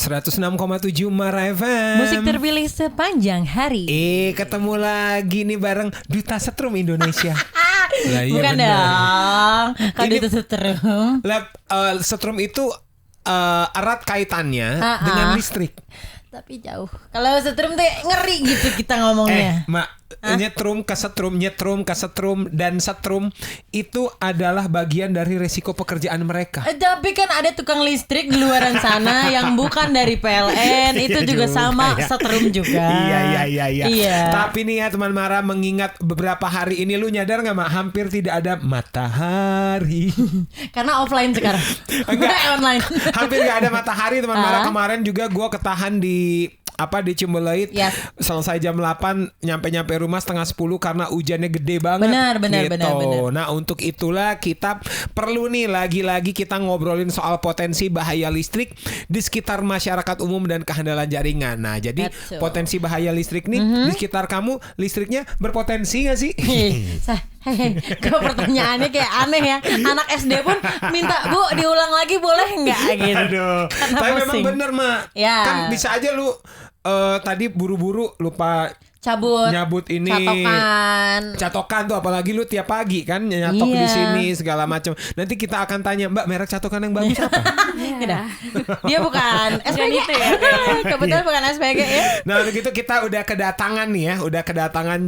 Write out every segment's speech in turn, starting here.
106,7 Mara FM. Musik terpilih sepanjang hari. Ketemu lagi nih bareng Duta Setrum Indonesia. Lah, iya bukan bener. dong. Kalau Ini- Duta Setrum. Setrum itu erat kaitannya dengan listrik. Tapi jauh. Kalau Setrum tuh ngeri gitu kita ngomongnya. Nyetrum ke setrum dan setrum itu adalah bagian dari resiko pekerjaan mereka. Tapi kan ada tukang listrik di luaran sana yang bukan dari PLN. Itu Iya juga sama ya. Setrum juga. Iya. Tapi nih ya teman Mara, mengingat beberapa hari ini lu nyadar nggak Mak, hampir tidak ada matahari. Karena offline sekarang. Enggak. Online. Hampir nggak ada matahari teman Mara. Kemarin juga gue ketahan di Ciumbuleuit. Yes. Selesai jam 8, nyampe rumah setengah 10 karena hujannya gede banget. Benar. Nah untuk itulah kita perlu nih lagi-lagi kita ngobrolin soal potensi bahaya listrik di sekitar masyarakat umum dan kehandalan jaringan. Nah jadi Betul. potensi bahaya listrik nih di sekitar kamu, listriknya berpotensi gak sih? Kok pertanyaannya kayak aneh ya. Anak SD pun minta, Bu diulang lagi boleh nggak gitu. Aduh. Karena Tapi memang pusing. bener Mak. Ya. Kan bisa aja lu tadi buru-buru lupa nyabut ini catokan tuh, apalagi lu tiap pagi kan nyatok Iya. di sini segala macam. Nanti kita akan tanya, Mbak, merek catokan yang bagus apa? Dia bukan SPG itu ya, Kebetulan bukan SPG ya. Nah untuk itu kita udah kedatangan nih ya,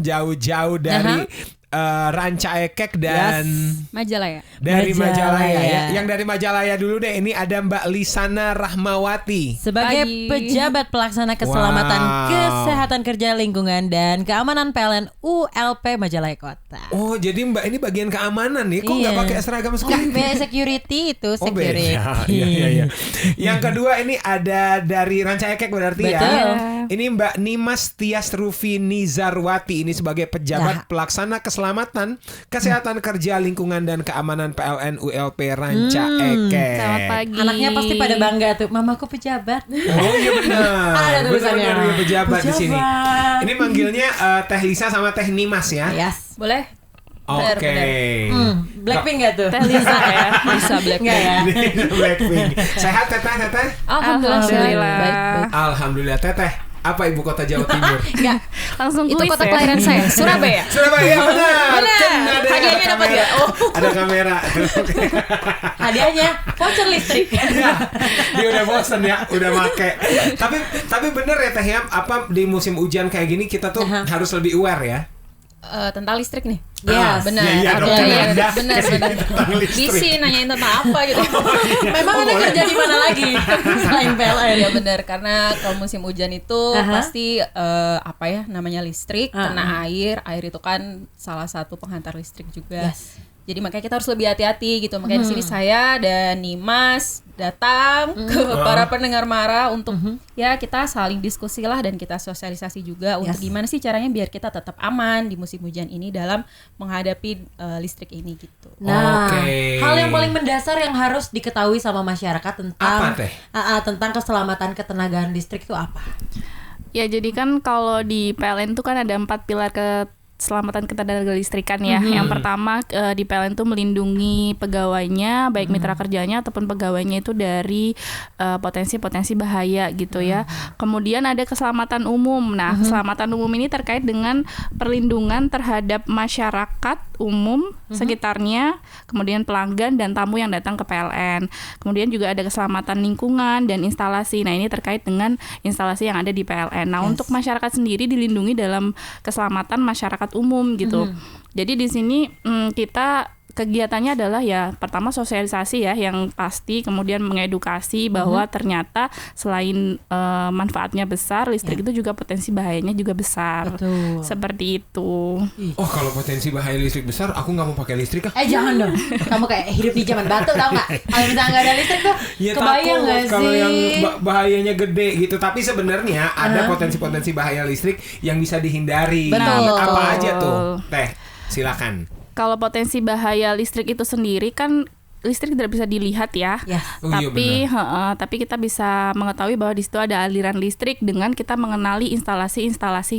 jauh-jauh dari Ranca Ekek dan Majalaya. dari Majalaya ya. Majalaya. Yang dari Majalaya dulu deh, ini ada Mbak Lisana Rahmawati. Sebagai Pagi. pejabat pelaksana keselamatan kesehatan kerja lingkungan dan keamanan PLN ULP Majalaya Kota. Oh jadi Mbak ini bagian keamanan nih, kok nggak Iya. pakai seragam security? Security itu Oh, security. beda. Iya. Yang kedua ini ada dari Ranca Ekek berarti Betul. ya. Ini Mbak Nimas Tias Rufi Nizarwati, ini sebagai pejabat pelaksana keselamatan kesehatan kerja lingkungan dan keamanan PLN ULP Ranca Ekek. Selamat pagi. Anaknya pasti pada bangga tuh, mamaku pejabat. Oh iya benar. Ada tulisannya. Benar, pejabat di sini. Pejabat. Ini manggilnya Teh Lisa sama Teh Nimas ya. Yes. Boleh? Oke. Blackpink gak tuh? Teh Lisa ya. Lisa Blackpink. Enggak ya? Blackpink. Sehat Teteh? Alhamdulillah. Baik. Alhamdulillah. Teteh, apa ibu kota Jawa Timur? Enggak. Langsung Itu kuis kota ya. kelahiran saya, Surabaya. Surabaya benar. Kan ada Hadiahnya dapat kamera. nggak? Oh. Ada kamera. Hadiahnya voucher listrik. Dia udah bosen ya, udah make. Tapi bener ya Teh ya, apa di musim hujan kayak gini kita tuh harus lebih aware ya. Tentang listrik nih. Yes. Benar. Iya dong, Oke, kan Anda benar. tentang listrik. Bisi nanyain tentang apa gitu. Memang Anda kerja di mana lagi selain PLN? Ya benar, karena kalau musim hujan itu pasti namanya listrik, kena air itu kan salah satu penghantar listrik juga. Yes. Jadi makanya kita harus lebih hati-hati gitu. Makanya di sini saya dan Nimas datang ke para pendengar Mara untuk ya kita saling diskusi lah dan kita sosialisasi juga untuk gimana sih caranya biar kita tetap aman di musim hujan ini dalam menghadapi listrik ini gitu. Nah, Oke. hal yang paling mendasar yang harus diketahui sama masyarakat tentang Apa, Teh? tentang keselamatan ketenagaan listrik itu apa? Ya jadi kan kalau di PLN itu kan ada 4 pilar keselamatan ketenaga listrikan ya. Yang pertama di PLN itu melindungi pegawainya, baik mitra kerjanya ataupun pegawainya itu dari potensi-potensi bahaya gitu ya. Kemudian ada keselamatan umum. Nah, keselamatan umum ini terkait dengan perlindungan terhadap masyarakat umum sekitarnya, kemudian pelanggan dan tamu yang datang ke PLN. Kemudian juga ada keselamatan lingkungan dan instalasi. Nah, ini terkait dengan instalasi yang ada di PLN. Nah, untuk masyarakat sendiri dilindungi dalam keselamatan masyarakat umum gitu. Jadi di sini kita kegiatannya adalah ya pertama sosialisasi ya yang pasti, kemudian mengedukasi bahwa ternyata selain manfaatnya besar, listrik itu juga potensi bahayanya juga besar. Betul. Seperti itu. Oh kalau potensi bahaya listrik besar, aku nggak mau pakai listrik ah. Jangan dong. Kamu kayak hidup di zaman batu, tau nggak? Kalau misalnya nggak ada listrik tuh, Ya kebayang takut nggak sih? kalau yang bahayanya gede gitu. Tapi sebenarnya ada potensi-potensi bahaya listrik yang bisa dihindari. Betul. Apa aja tuh? Teh, silakan. Kalau potensi bahaya listrik itu sendiri kan listrik tidak bisa dilihat ya. Yes. Oh, iya, Tapi kita bisa mengetahui bahwa di situ ada aliran listrik dengan kita mengenali instalasi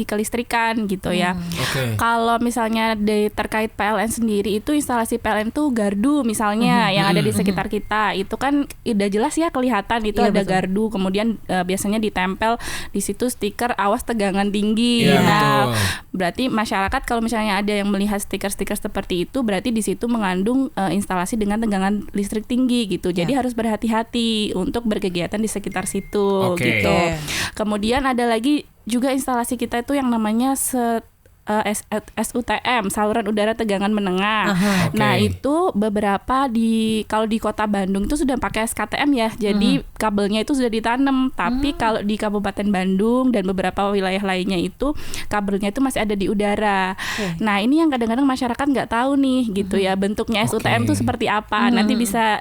kelistrikan gitu ya. Oke. Kalau misalnya terkait PLN sendiri itu instalasi PLN tuh gardu misalnya yang ada di sekitar kita itu kan udah jelas ya kelihatan itu Iya, ada betul. gardu, kemudian biasanya ditempel di situ stiker awas tegangan tinggi. Iya, Nah, betul. berarti masyarakat kalau misalnya ada yang melihat stiker-stiker seperti itu berarti di situ mengandung instalasi dengan tegangan listrik tinggi gitu. Jadi harus berhati-hati untuk berkegiatan di sekitar situ Oke. gitu. Oke. Kemudian ada lagi juga instalasi kita itu yang namanya SUTM, saluran udara tegangan menengah. Oke. Nah, itu beberapa kalau di Kota Bandung itu sudah pakai SKTM ya. Jadi kabelnya itu sudah ditanam. Tapi kalau di Kabupaten Bandung dan beberapa wilayah lainnya itu kabelnya itu masih ada di udara. Nah, ini yang kadang-kadang masyarakat nggak tahu nih gitu ya. Bentuknya SUTM itu seperti apa. Nanti bisa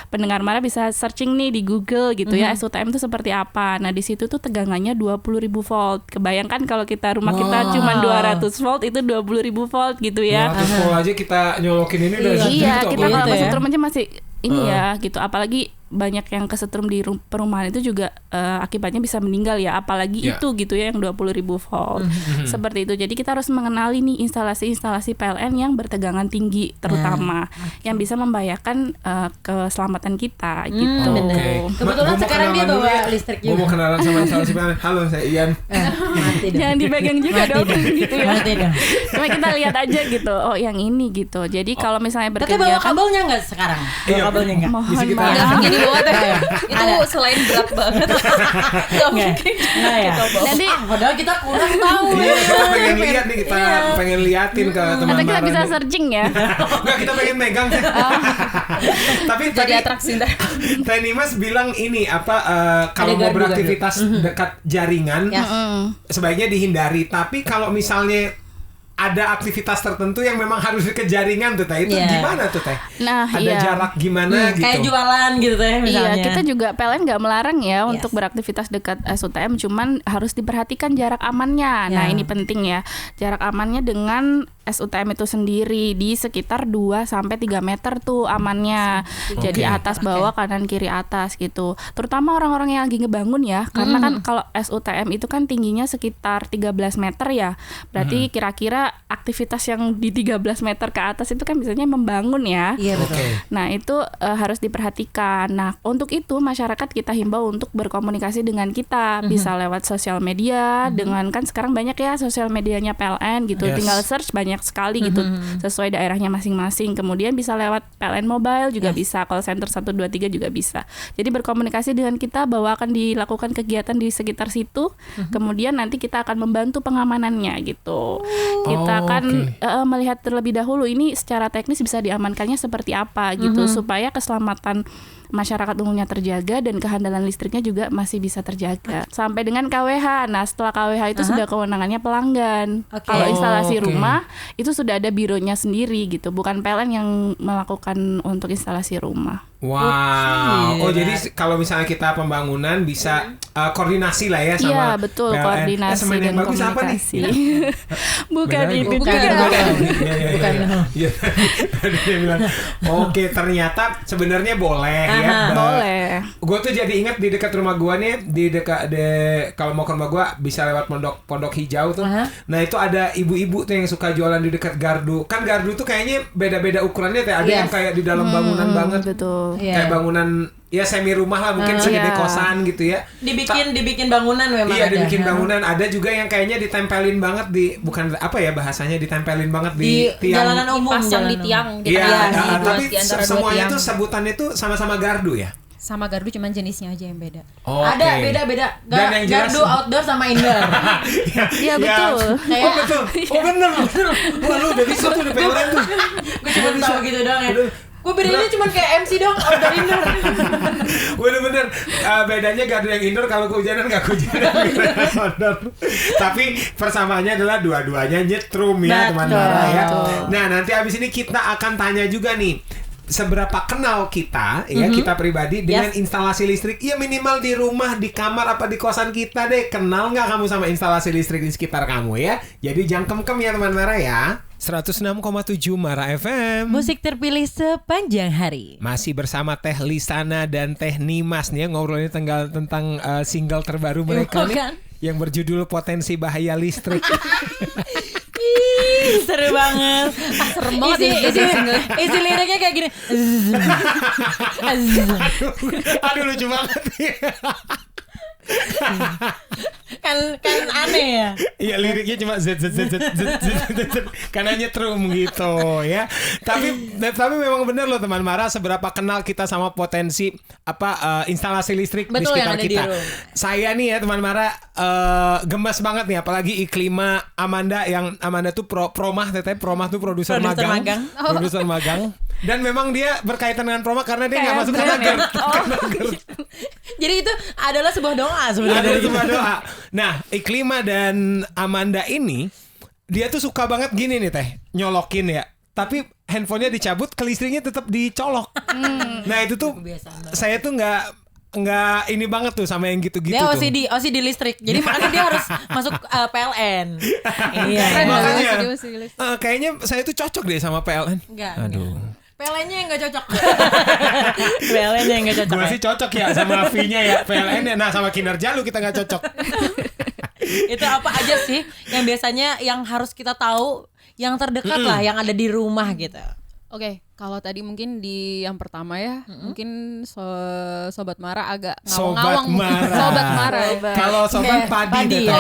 pendengar Mara bisa searching nih di Google gitu ya. SUTM itu seperti apa. Nah, di situ tuh tegangannya 20.000 volt. Kebayangkan kalau kita rumah kita cuma 200 volt itu 20.000 volt gitu ya. 200 volt aja kita nyolokin ini udah Iya, segitu kita kalau apalagi. kesetrum aja masih ini ya gitu. Apalagi banyak yang kesetrum di perumahan itu juga akibatnya bisa meninggal ya. Apalagi Ya. itu gitu ya yang 20.000 volt. Seperti itu. Jadi kita harus mengenali nih instalasi-instalasi PLN yang bertegangan tinggi terutama yang bisa membahayakan keselamatan kita gitu. Oke. Kebetulan Gua mau sekarang dia kenalan dulu bawa ya. listrik Gua mau juga. kenalan sama instalasi PLN. Halo, saya Ian. Mati dong. Jangan dipegang juga dong gitu ya. Mati dong. Cuma kita lihat aja gitu. Oh, yang ini gitu. Jadi kalau misalnya Tapi bawa berkegiatan kabelnya nggak sekarang? Bawa Iya. kabelnya nggak? mohon Bisa kita- maaf. Udah begini banget ya. Ada. Itu selain berat banget. Gak mungkin Nggak ya? kita bawa. Nanti Padahal kita kurang tahu. Iya, kita pengen lihat nih, kita pengen liatin ke teman atau kita Mara bisa nih. searching ya. Enggak, kita pengen megang. Tapi Jadi tadi atraksi ntar. Teh Nimas bilang ini apa kalau Ada mau gardu, beraktivitas dekat jaringan Ya. sebaiknya dihindari. Tapi kalau misalnya ada aktivitas tertentu yang memang harus ke jaringan tuh Teh, itu Iya. gimana tuh Teh? Nah, Ada iya. jarak gimana gitu? Kayak jualan gitu ya misalnya. Iya, kita juga PLN nggak melarang ya Yes. untuk beraktivitas dekat SUTM, cuman harus diperhatikan jarak amannya. Nah, Ya. ini penting ya. Jarak amannya dengan SUTM itu sendiri di sekitar 2-3 meter tuh amannya. Jadi Oke. atas bawah, kanan kiri atas gitu. Terutama orang-orang yang lagi ngebangun ya. Karena kan kalau SUTM itu kan tingginya sekitar 13 meter ya. Berarti kira-kira aktivitas yang di 13 meter ke atas itu kan biasanya membangun ya. Iya betul. Oke. Nah, itu harus diperhatikan. Nah, untuk itu masyarakat kita himbau untuk berkomunikasi dengan kita, bisa lewat sosial media, dengan kan sekarang banyak ya sosial medianya PLN gitu. Yes. Tinggal search banyak sekali gitu sesuai daerahnya masing-masing. Kemudian bisa lewat PLN Mobile juga bisa, call center 123 juga bisa. Jadi berkomunikasi dengan kita bahwa akan dilakukan kegiatan di sekitar situ. Kemudian nanti kita akan membantu pengamanannya gitu. Kita akan melihat terlebih dahulu ini secara teknis bisa diamankannya seperti apa gitu supaya keselamatan masyarakat umumnya terjaga dan kehandalan listriknya juga masih bisa terjaga sampai dengan KWH. Nah, setelah KWH itu sudah kewenangannya pelanggan. Oke. Kalau instalasi Oke. rumah itu sudah ada bironya sendiri gitu, bukan PLN yang melakukan untuk instalasi rumah. Wow. Oh, Gila. jadi kalau misalnya kita pembangunan bisa koordinasi lah ya sama Iya, betul, PLN. koordinasi Semen yang dan bagus apa nih? komunikasi. Bukan Beneran? itu Bukan, juga. bukan. Iya, iya, Bukan. iya. Iya. Tadi dia bilang, oke, ternyata sebenarnya boleh ya. Aha. Boleh. Gue tuh jadi ingat di dekat rumah gua nih, di dekat kalau mau ke rumah gua bisa lewat pondok hijau tuh. Aha. Nah, itu ada ibu-ibu tuh yang suka jualan di dekat gardu. Kan gardu tuh kayaknya beda-beda ukurannya, Teh. Ada yang Yes. kayak di dalam bangunan banget. Betul. Iya. Kayak bangunan ya semi rumah lah, mungkin segede Iya. kosan gitu ya. Dibikin bangunan memang Iya, ada. dibikin bangunan. Ada juga yang kayaknya ditempelin banget di, bukan apa ya bahasanya, ditempelin banget Di di tiang. jalanan umum. Pasang di jalanan tiang. umum. Di Iya, tengah, tapi di antara dua semuanya tiang. tuh sebutannya tuh sama-sama gardu ya. Sama gardu cuman jenisnya aja yang beda. Ada beda-beda. Dan yang jelas- Gardu outdoor sama indoor. Iya, betul. Oh betul. Oh bener. Wah, lu udah bisa tuh di PLN tuh. Gue cuma Bisa. tahu gitu doang ya. Udah. Gue bedanya cuma kayak MC dong, outdoor indoor. Bener-bener bedanya gardu yang indoor kalau kehujanan nggak kehujanan. Tapi persamaannya adalah dua-duanya nyetrum ya, teman Betul. Mara ya. Betul. Nah, nanti abis ini kita akan tanya juga nih, seberapa kenal kita ya, kita pribadi dengan Yes. instalasi listrik. Ya minimal di rumah, di kamar apa di kosan kita deh. Kenal nggak kamu sama instalasi listrik di sekitar kamu ya? Jadi jangan kem-kem ya teman Mara ya. 106,7 Mara FM. Musik terpilih sepanjang hari. Masih bersama Teh Lisana dan Teh Nimas nih ngobrolnya tentang single terbaru mereka nih Kan? yang berjudul Potensi Bahaya Listrik. Ih, seru banget. Serem banget isi liriknya kayak gini. Aduh lucu banget. kan aneh ya. Iya liriknya cuma z karena nyetrum gitu ya. Tapi memang benar loh teman Mara, seberapa kenal kita sama potensi instalasi listrik di Betul, yang sekitar ada di kita. rumah. Saya nih ya teman Mara gemes banget nih, apalagi Iklima Amanda tuh promah tuh produser magang. Produser magang. Dan memang dia berkaitan dengan promah karena dia nggak masuk ke magang. Jadi itu adalah sebuah doa sebenarnya. Ada sebuah doa. Nah, Iklima dan Amanda ini dia tuh suka banget gini nih Teh, nyolokin ya. Tapi handphonenya dicabut, kelistrinya tetap dicolok. Nah, itu tuh saya tuh nggak ini banget tuh sama yang gitu-gitu Dia tuh. OCD listrik. Jadi makanya dia harus masuk PLN. Iya. Makanya kayaknya saya tuh cocok deh sama PLN. Enggak. Aduh. PLN-nya yang gak cocok. PLN-nya yang gak cocok. Gue sih cocok ya sama V-nya ya, PLN-nya. Nah, sama kinerja lu kita gak cocok. Itu apa aja sih yang biasanya yang harus kita tahu, yang terdekat lah, yang ada di rumah gitu. Oke, kalau tadi mungkin di yang pertama ya, mungkin Sobat Mara agak ngawang-ngawang. Sobat Mara. Kalau Sobat Padi ya.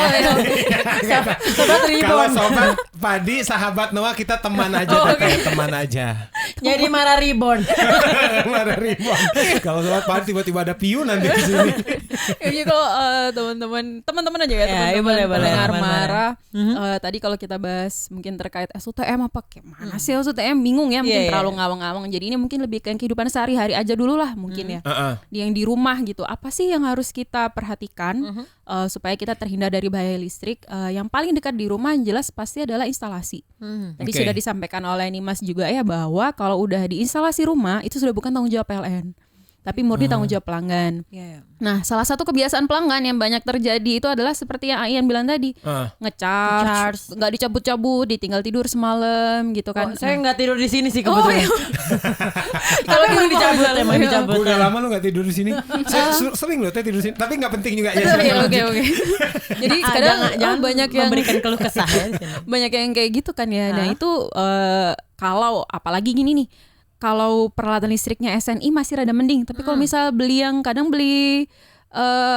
Sobat Ribon. Kalau Sobat Padi, sahabat Noah, kita teman aja. Teman aja. Jadi Mara Ribon. Mara Ribon. Kalau Sobat Padi tiba-tiba ada piu nanti di sini. Jadi kalau teman-teman aja ya, teman-teman pendengar Mara. Tadi kalau kita bahas mungkin terkait SUTM apa kayak mana sih SUTM, bingung ya, mungkin terlalu ngawang-ngawang. Jadi ini mungkin lebih ke kehidupan sehari-hari aja dulu lah mungkin ya. Yang di rumah gitu. Apa sih yang harus kita perhatikan supaya kita terhindar dari bahaya listrik? Yang paling dekat di rumah yang jelas pasti adalah instalasi. Tadi sudah disampaikan oleh Nimas juga ya, bahwa kalau udah di instalasi rumah itu sudah bukan tanggung jawab PLN, tapi murni tanggung jawab pelanggan. Nah, salah satu kebiasaan pelanggan yang banyak terjadi itu adalah seperti yang Aian bilang tadi, ngecharge, nggak dicabut-cabut, ditinggal tidur semalam gitu kan. Saya nggak tidur di sini sih kebetulan. Kalau emang dicabut, emang dicabut. Udah lama lu nggak tidur di sini. Saya sering loh tidur di sini, tapi nggak penting juga ya. Oke. Jadi kadang jangan banyak yang memberikan keluh kesah ya di sini. Banyak yang kayak gitu kan ya. Nah itu kalau apalagi gini nih. Kalau peralatan listriknya SNI masih rada mending, tapi kalau misal kadang beli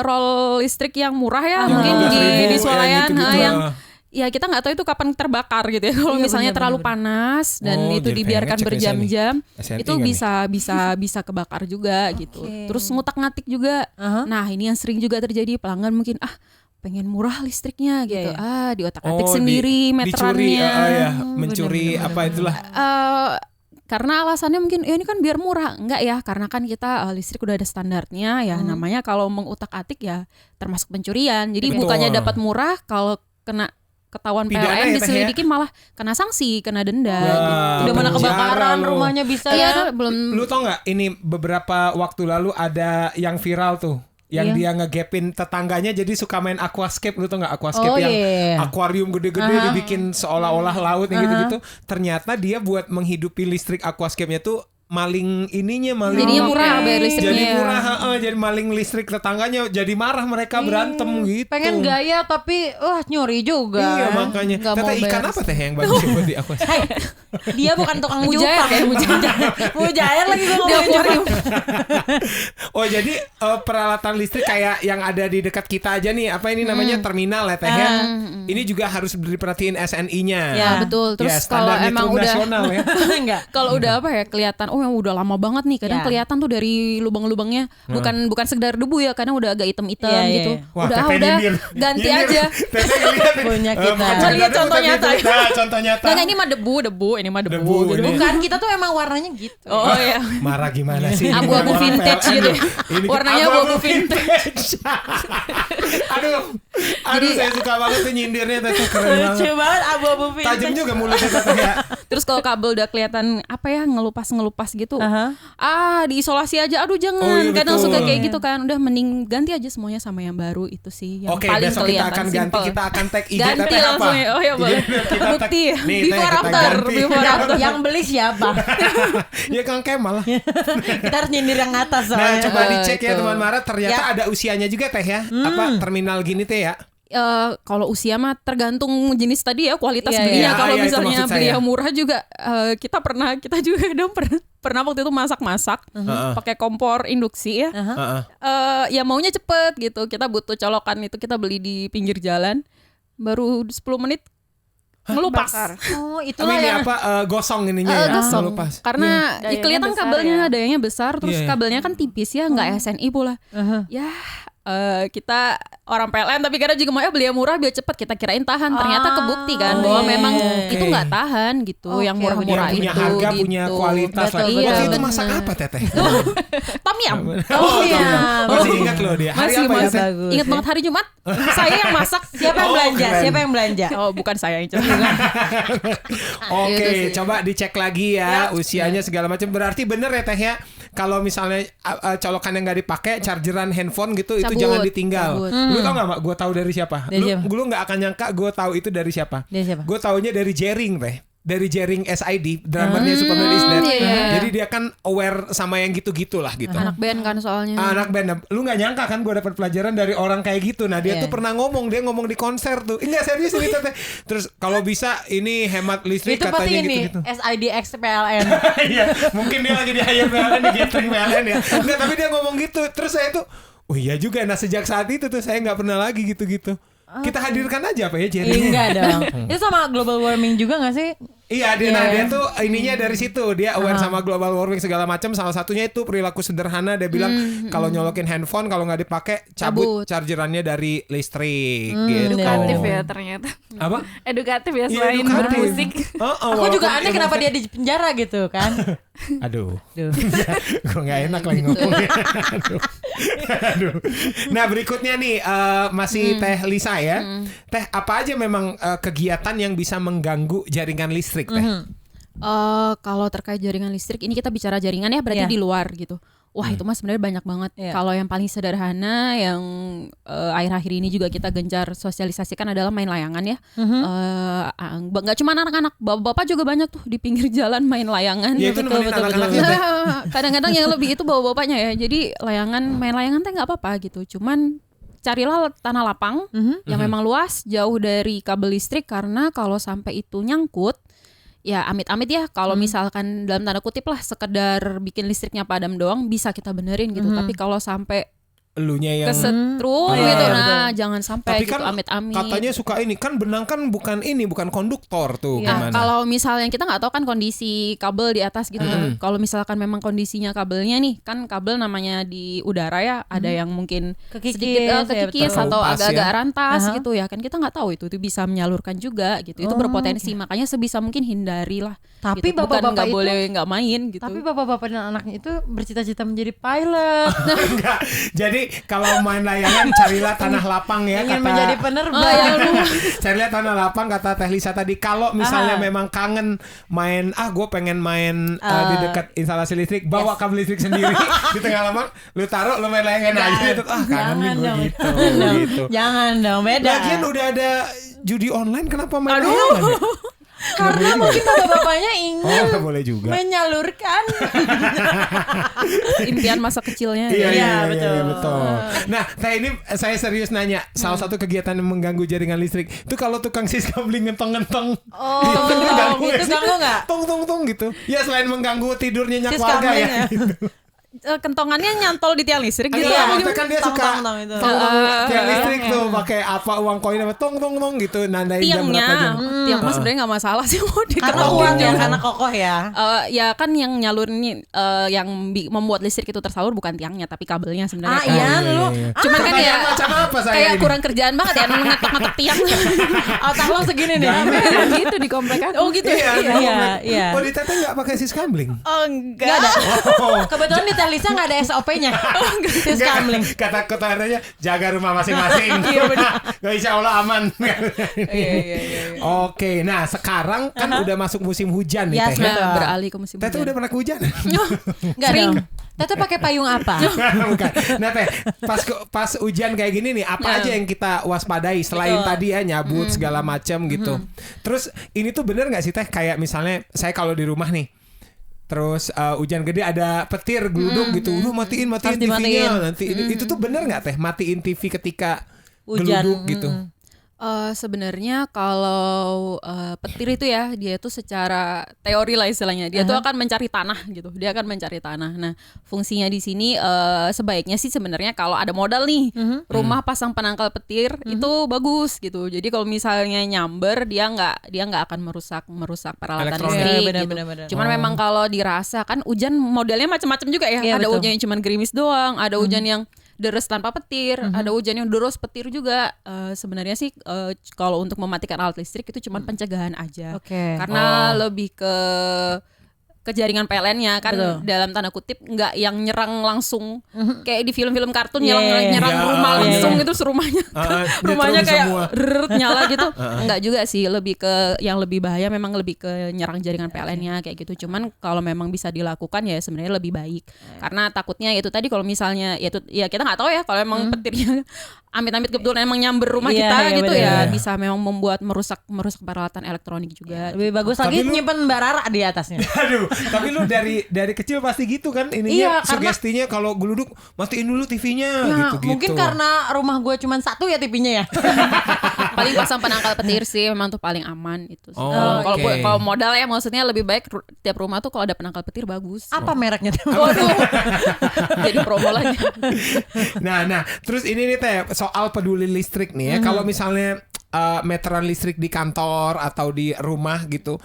roll listrik yang murah ya, mungkin di swalayan yang ya kita nggak tahu itu kapan terbakar gitu ya. Kalau misalnya terlalu panas dan itu dibiarkan berjam-jam, itu bisa kebakar juga gitu. Terus ngutak-ngatik juga. Nah ini yang sering juga terjadi, pelanggan mungkin pengen murah listriknya gitu. Diotak-atik sendiri meterannya. Mencuri apa itulah. Karena alasannya mungkin ini kan biar murah. Enggak ya, karena kan kita listrik udah ada standarnya ya. Namanya kalau mengutak-atik ya termasuk pencurian. Jadi bukannya dapat murah, kalau kena ketahuan PLN diselidikin malah kena sanksi, kena denda gitu. Udah mana kebakaran rumahnya bisa ya. Belum. Lu tau nggak, ini beberapa waktu lalu ada yang viral tuh, yang dia ngegapin tetangganya jadi suka main aquascape. Lu tau gak aquascape yang akuarium gede-gede dibikin seolah-olah laut yang gitu-gitu. Ternyata dia buat menghidupi listrik aquascape-nya tuh maling jadinya murah bayar listriknya. Jadi murah, jadi maling listrik tetangganya, jadi marah mereka berantem gitu. Pengen gaya tapi nyuri juga. Iya makanya. Tete ikan apa teh yang bagus buat di aquascape? Dia bukan tukang jupang ya, mujair lagi gue ngomongin. Oh jadi peralatan listrik kayak yang ada di dekat kita aja nih, apa ini namanya terminal ya teh ya. Ini juga harus diperhatiin SNI-nya. Ya betul. Terus kalau emang udah kalau udah kelihatan yang udah lama banget nih, kadang kelihatan tuh dari lubang-lubangnya bukan sekedar debu ya, kadang udah agak hitam-hitam gitu. Wah, udah ganti aja. Punya kita. Coba lihat contoh nyata. Contoh nyata. Nah, ini mah debu, ini mah debu. Gitu. Bukan, kita tuh emang warnanya gitu. Oh iya. Marah gimana sih? Abu-abu vintage gitu. Warnanya abu-abu vintage. Aduh, saya suka banget tuh nyindirnya Teteh, keren banget. Lucu banget abu-abu vintage. Tajam juga mulutnya Teteh ya. Terus kalau kabel udah kelihatan ngelupas gitu, diisolasi aja. Aduh jangan. Oh, iya, Kadang betul. suka kayak gitu kan. Udah mending ganti aja semuanya sama yang baru, itu sih yang Oke, paling besok kita kelihatan akan ganti, simple. kita akan tag IG Ganti Teteh apa? langsung ya. Oh ya boleh. Kita tag- Bukti ya. Nih, Teh, Before kita after. ganti. Before after. Yang beli siapa? Ya Kang Kemal. Kita harus nyindir yang atas Nah, soalnya. coba dicek ya itu. teman Mara, ternyata Ya. ada usianya juga Teh ya. Apa terminal gini Teh ya? Kalau usia mah tergantung jenis tadi ya, kualitas Iya, belinya. iya. Kalau Ah, iya, itu misalnya maksud beli saya. yang murah juga, kita juga dong pernah waktu itu masak pakai kompor induksi ya. Heeh. Ya maunya cepet gitu. Kita butuh colokan itu, kita beli di pinggir jalan, baru 10 menit ngelupas. Oh, Tapi itulah ini yang apa gosong ininya ya? Gosong. Melupas. Karena Dayanya kelihatan besar kabelnya ya. dayanya besar, terus Iya, iya. kabelnya kan tipis ya, nggak SNI pula. Ya kita orang PLN tapi kadang juga mau beli yang murah biar cepet, kita kirain tahan, ternyata kebukti kan bahwa iya, memang iya. itu nggak tahan gitu. Oke, Yang murah-murah Yang punya itu harga, gitu. punya kualitas. Betul, lah. betul, Waktu itu betul. masak apa Teteh? Tom yum. Oh iya. Masih ingat loh dia. Hari Masih apa ya Teh? Bagus, ingat ya. banget hari Jumat. Saya yang masak. Siapa yang Oh, belanja? keren. Siapa yang belanja? Oh bukan saya yang cerita. Oke, Gitu sih. coba dicek lagi ya usianya segala macam. Berarti bener ya Teh ya. Kalau misalnya colokan yang nggak dipakai, chargeran handphone gitu, itu Cabut, jangan ditinggal. cabut. Lu tau nggak Mak? Gue tahu dari siapa? Dari siapa? Lu nggak akan nyangka gue tahu itu dari siapa? Dari siapa? Gue taunya dari Jering Teh. Dari Jering SID, drummernya Superman is Dead. iya. Jadi dia kan aware sama yang gitu-gitu lah gitu. Anak band kan soalnya. Anak band. Nah, lu nggak nyangka kan gue dapat pelajaran dari orang kayak gitu. Nah dia Iya. tuh pernah ngomong di konser tuh. Enggak serius ini Teteh. Terus kalau bisa ini hemat listrik Itu katanya pasti ini gitu-gitu. SIDX PLN. Iya, mungkin dia lagi di hire PLN, di gathering PLN ya. Enggak, tapi dia ngomong gitu. Terus saya tuh, oh iya juga. Nah sejak saat itu tuh saya nggak pernah lagi gitu-gitu. Kita hadirkan aja apa ya Jerry? Enggak dong. Itu sama global warming juga gak sih? Iya, dia, Iya. nah, dia tuh ininya dari situ. Dia aware sama global warming segala macam. Salah satunya itu perilaku sederhana. Dia bilang kalau nyolokin handphone kalau nggak dipakai cabut chargerannya dari listrik. Gitu. Edukatif ya ternyata. Apa? Edukatif ya Iya, selain edukatif. bermusik. Aku juga aneh kenapa dia di penjara gitu kan. Aduh. Duh. Gue gak enak lagi ngomongnya. Aduh. Nah berikutnya nih masih Teh Lisa ya. Teh apa aja memang kegiatan yang bisa mengganggu jaringan listrik Teh? Kalau terkait jaringan listrik, ini kita bicara jaringan ya, berarti Iya. di luar gitu. Wah itu mah sebenarnya banyak banget. Iya. Kalau yang paling sederhana yang akhir-akhir ini juga kita gencar sosialisasikan adalah main layangan ya. Nggak cuma anak-anak, bapak-bapak juga banyak tuh di pinggir jalan main layangan. Ya itu nemenin anak-anak ya Teh. Kadang-kadang yang lebih itu bapak-bapaknya ya. Jadi main layangan teh nggak apa-apa gitu. Cuman carilah tanah lapang yang memang luas, jauh dari kabel listrik, karena kalau sampai itu nyangkut, ya amit-amit ya kalau misalkan dalam tanda kutip lah sekedar bikin listriknya padam doang bisa kita benerin gitu. Tapi kalau sampai Elunya yang kesetrum Iya, gitu, iya, nah jangan sampai tapi gitu kan amit-amit. katanya suka ini kan benang kan bukan konduktor tuh Nah, gimana? kalau misalnya kita nggak tahu kan kondisi kabel di atas gitu. Kalau misalkan memang kondisinya kabelnya nih, kan kabel namanya di udara ya, ada yang mungkin Kekikis, sedikit ya, kekikis betul. atau Terumpas agak-agak ya. rantas gitu ya. Kan kita nggak tahu itu bisa menyalurkan juga gitu. Itu berpotensi, makanya sebisa mungkin hindarilah. Tapi gitu. Bukan bapak-bapak nggak itu- boleh nggak main gitu. Tapi bapak-bapak dan anaknya itu bercita-cita menjadi pilot. Enggak. Jadi kalau main layangan carilah tanah lapang ya Ingin kata menjadi penerbang. carilah tanah lapang kata Teh Lisa tadi. Kalau misalnya memang kangen main gue pengen main di dekat instalasi listrik, bawa kabel listrik sendiri di tengah lapang, lu taruh lu main layangan aja itu kangen nih gue gitu. Gitu. Jangan dong, beda. Lagian udah ada judi online kenapa main layangan? Ya? Karena mungkin bapak-bapaknya ingin Oh, nggak boleh juga. menyalurkan. Impian masa kecilnya. Iya, betul. betul. Nah, ini saya serius nanya. Salah satu kegiatan yang mengganggu jaringan listrik itu kalau tukang siskabling ngentong-ngentong. Oh, itu mengganggu itu nggak sih? ganggu nggak? Tung gitu. Ya selain mengganggu tidur nyenyak Sis warga kabling ya. ya. Gitu. Kentongannya nyantol di tiang listrik gitu. Iya, apa maksudnya gimana? kan dia suka Tong-tong itu. tiang listrik tuh pakai apa uang koin apa tong gitu nandain jam Tiangnya, berapa jam. tiang mah sebenarnya nggak masalah sih mau Karena diketongin uang ya, juga. karena kokoh ya. Ya kan yang nyalurin yang membuat listrik itu tersalur bukan tiangnya tapi kabelnya sebenarnya. Ah iya, lu. Cuman kan ya Macam apa saya kayak ini? kurang kerjaan banget ya ngetok-ngetok tiang. Otak lo segini nih. gitu di komplek aku. Oh gitu. Iya, Iya, iya. Oh, di Teteh nggak pakai siskabling? Oh enggak ada. Oh, Kebetulan di Teh Lisa nggak ada SOP-nya. Sis Kamling. Kata-katanya jaga rumah masing-masing. Iya benar. Gak insya Allah aman. Iya. Oke, nah sekarang kan udah masuk musim hujan nih Yes, Teh. betul. Beralih ke musim Teh tuh udah pernah kehujanan? Enggak dong. Tete pakai payung apa? Bukan. Nah Teh, pas hujan kayak gini nih, apa aja yang kita waspadai selain tadi ya nyabut segala macam gitu. Terus ini tuh bener nggak sih Teh? Kayak misalnya saya kalau di rumah nih, terus hujan gede ada petir geluduk gitu, matiin TV-nya nanti. Itu tuh bener nggak Teh? Matiin TV ketika Hujan. geluduk gitu. Sebenarnya kalau petir itu ya dia tuh secara teori lah istilahnya dia tuh akan mencari tanah gitu, dia akan mencari tanah. Nah fungsinya di sini sebaiknya sih sebenarnya kalau ada modal nih rumah pasang penangkal petir itu bagus gitu. Jadi kalau misalnya nyamber dia nggak akan merusak peralatan listrik gitu. Benar. Cuman memang kalau dirasa kan hujan modelnya macam-macam juga ya. Iya, Ada betul. hujan yang cuma gerimis doang, ada hujan yang deres tanpa petir, ada hujan yang deros petir juga. Sebenarnya sih kalau untuk mematikan alat listrik itu cuma pencegahan aja. Oke. Karena lebih ke jaringan PLN-nya kan dalam tanda kutip nggak yang nyerang langsung kayak di film-film kartun nyerang rumah langsung itu serumahnya rumahnya kayak nyala gitu. Enggak juga sih, lebih ke yang lebih bahaya memang lebih ke nyerang jaringan PLN-nya kayak gitu. Cuman kalau memang bisa dilakukan ya sebenarnya lebih baik. Karena takutnya itu tadi kalau misalnya ya kita nggak tahu ya kalau emang petirnya amit-amit kebetulan emang nyamber rumah kita gitu ya bisa memang membuat merusak peralatan elektronik juga. Lebih bagus lagi nyimpen Mbak Rara di atasnya. Aduh, tapi lu dari kecil pasti gitu kan ininya sugestinya kalau geluduk matiin dulu TV-nya gitu. Mungkin karena rumah gue cuma satu ya TV-nya ya. Paling pasang penangkal petir sih memang tuh paling aman itu. Kalau modal ya maksudnya lebih baik tiap rumah tuh kalau ada penangkal petir bagus. Apa mereknya? Waduh. Jadi promo lagi. Nah, terus ini nih Teh soal peduli listrik nih ya. Kalau misalnya meteran listrik di kantor atau di rumah gitu